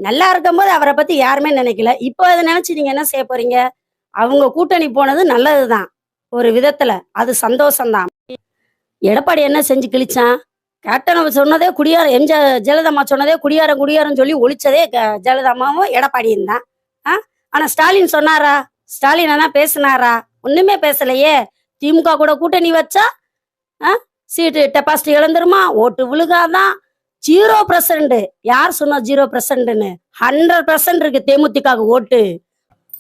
நல்லா இருக்கும்போது அவரை பத்தி யாருமே நினைக்கல. இப்போ அத நினைச்சு நீங்க என்ன செய்ய போறீங்க? அவங்க கூட்டணி போனது நல்லதுதான். ஒரு விதத்துல. அது சந்தோஷம் தான். எடப்பாடி என்ன செஞ்சு கிழிச்சான்? கேப்டன் அவர் சொன்னதே குடியாரம் ஜெயலலிதாம்மா சொன்னதே குடியாரம் குடியாரம்னு சொல்லி ஒழிச்சதே ஜெயலலிதாம்மாவும் எடப்பாடியும் தான். ஆ? ஆனா ஸ்டாலின் சொன்னாரா? ஸ்டாலின் ஆனா பேசினாரா? ஒண்ணுமே பேசலையே. திமுக கூட கூட்டணி வச்சா ஆ? சீட்டு டெபாசிட் இழந்துருமா? ஓட்டு விழுகாதான். 0% யார் சொன்னா 0%ன்னு? 100% இருக்கு தேமுதிகவுக்கு ஓட்டு.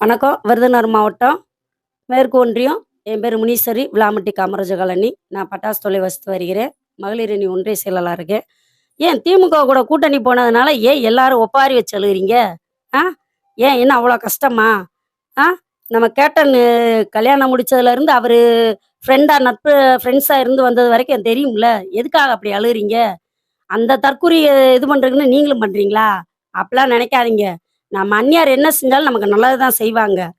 வணக்கம். விருதுநகர் மாவட்டம் மேற்கு ஒன்றியம். என் பேர் முனீஸ்வரி, விளாமட்டி காமராஜ காலனி. நான் பட்டாசு தொலை வசித்து வருகிறேன். மகளிர் அணி ஒன்றிய செயலாளராக இருக்கேன். ஏன் திமுக கூட கூட்டணி போனதுனால ஏன் எல்லாரும் ஒப்பாரி வச்சு அழுகுறீங்க? ஆ? ஏன் என்ன அவ்வளோ கஷ்டமா? ஆ? நம்ம கேப்டன் கல்யாணம் முடிச்சதுல இருந்து அவரு ஃப்ரெண்ட்ஸா இருந்து வந்தது வரைக்கும் எனக்கு தெரியும்ல. எதுக்காக அப்படி அழுகுறீங்க? அந்த தற்குறிய இது பண்றதுக்குன்னு நீங்களும் பண்றீங்களா? அப்பலாம் நினைக்காதீங்க. நம்ம அந்நியார் என்ன செஞ்சாலும் நமக்கு நல்லது தான் செய்வாங்க.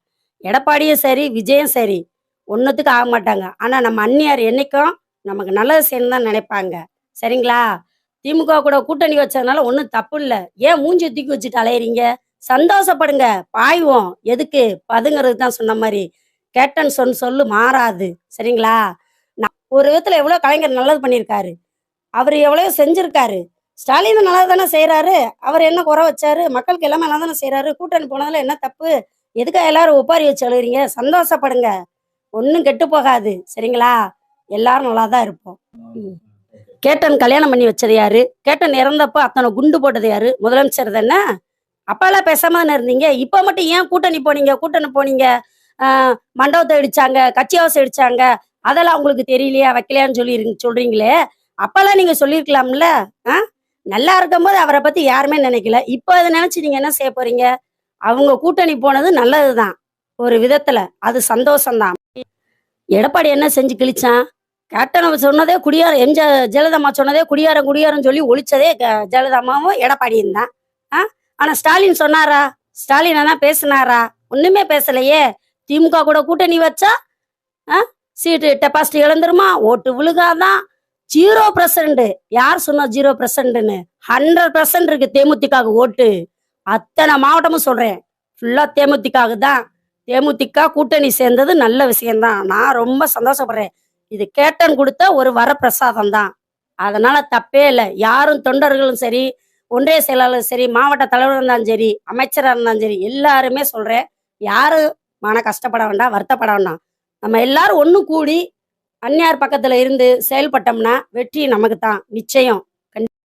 எடப்பாடியும் சரி, விஜயும் சரி, ஒண்ணுத்துக்கு ஆக மாட்டாங்க. ஆனா நம்ம அந்நியார் என்னைக்கும் நமக்கு நல்லது செய்யணும்னு தான் நினைப்பாங்க. சரிங்களா? திமுக கூட கூட்டணி வச்சதுனால ஒண்ணும் தப்பு இல்ல. ஏன் மூஞ்சிய தூக்கி வச்சுட்டு அலையறீங்க? சந்தோஷப்படுங்க. பாய்வோம். எதுக்கு? பதுங்குறதுக்கு தான் சொன்ன மாரி. கேப்டன் சொல்லு மாறாது. சரிங்களா? ஒரு விதத்துல எவ்வளோ கலைஞர் நல்லது பண்ணியிருக்காரு. அவரு எவ்வளவோ செஞ்சிருக்காரு. ஸ்டாலினும் நல்லா தானே செய்றாரு. அவர் என்ன குறை வச்சாரு? மக்களுக்கு எல்லாமே நல்லா தானே செய்றாரு. கூட்டணி போனதுல என்ன தப்பு? எதுக்காக எல்லாரும் ஒப்பாரி வச்சு அழுகுறீங்க? சந்தோஷப்படுங்க. ஒண்ணும் கெட்டு போகாது. சரிங்களா? எல்லாரும் நல்லா தான் இருப்போம். ம். கேப்டன் கல்யாணம் பண்ணி வச்சது யாரு? கேப்டன் இறந்தப்ப அத்தனை குண்டு போட்டது யாரு? முதலமைச்சர் தானே? அப்பலாம் பேசாம தானே இருந்தீங்க. இப்ப மட்டும் ஏன் கூட்டணி போனீங்க? கூட்டணி போனீங்க. ஆ, மண்டபத்த இடிச்சாங்க, கட்சி ஹவுஸ் இடிச்சாங்க. அதெல்லாம் உங்களுக்கு தெரியலையா? வைக்கலையான்னு சொல்றீங்களே. அப்பலாம் நீங்க சொல்லியிருக்கலாம்ல. ஆ? நல்லா இருக்கும்போது அவரை பத்தி யாருமே நினைக்கல. இப்போ அத நினைச்சு நீங்க என்ன செய்ய போறீங்க? அவங்க கூட்டணி போனது நல்லதுதான். ஒரு விதத்துல. அது சந்தோஷம் தான். எடப்பாடி என்ன செஞ்சு கிழிச்சான்? கேப்டன் அவர் சொன்னதே ஜெயலலிதாம்மா சொன்னதே குடியாரம் குடியாரம்னு சொல்லி ஒழிச்சதே ஜெயலலிதாம்மாவும் எடப்பாடியும் தான். ஆ? ஆனா ஸ்டாலின் சொன்னாரா? ஸ்டாலின் ஆனா பேசினாரா? ஒண்ணுமே பேசலையே. திமுக கூட கூட்டணி வச்சா ஆ? சீட்டு டெபாசிட் இழந்துருமா? ஓட்டு விழுகாதான். 0% யார் சொன்னா 0%ன்னு? 100% இருக்கு தேமுதிகவுக்கு ஓட்டு. அத்தனை மாவட்டமும் சொல்றேன். ஃபுல்லா தேமுதிகவுக்கு தான். தேமுதிக கூட்டணி சேர்ந்தது நல்ல விஷயம்தான். நான் ரொம்ப சந்தோஷப்படுறேன். இது கேப்டன் கொடுத்த ஒரு வரப்பிரசாதம் தான். அதனால தப்பே இல்ல. யாரும் தொண்டர்களும் சரி, ஒன்றிய செயலாளரும் சரி, மாவட்ட தலைவரா இருந்தாலும் சரி, அமைச்சரா இருந்தாலும் சரி, எல்லாருமே சொல்றேன். யாரும் கஷ்டப்பட வேண்டாம், வருத்தப்பட வேண்டாம். நம்ம எல்லாரும் ஒண்ணு கூடி அந்நியார் பக்கத்துல இருந்து செயல்பட்டோம்னா வெற்றி நமக்கு தான் நிச்சயம்.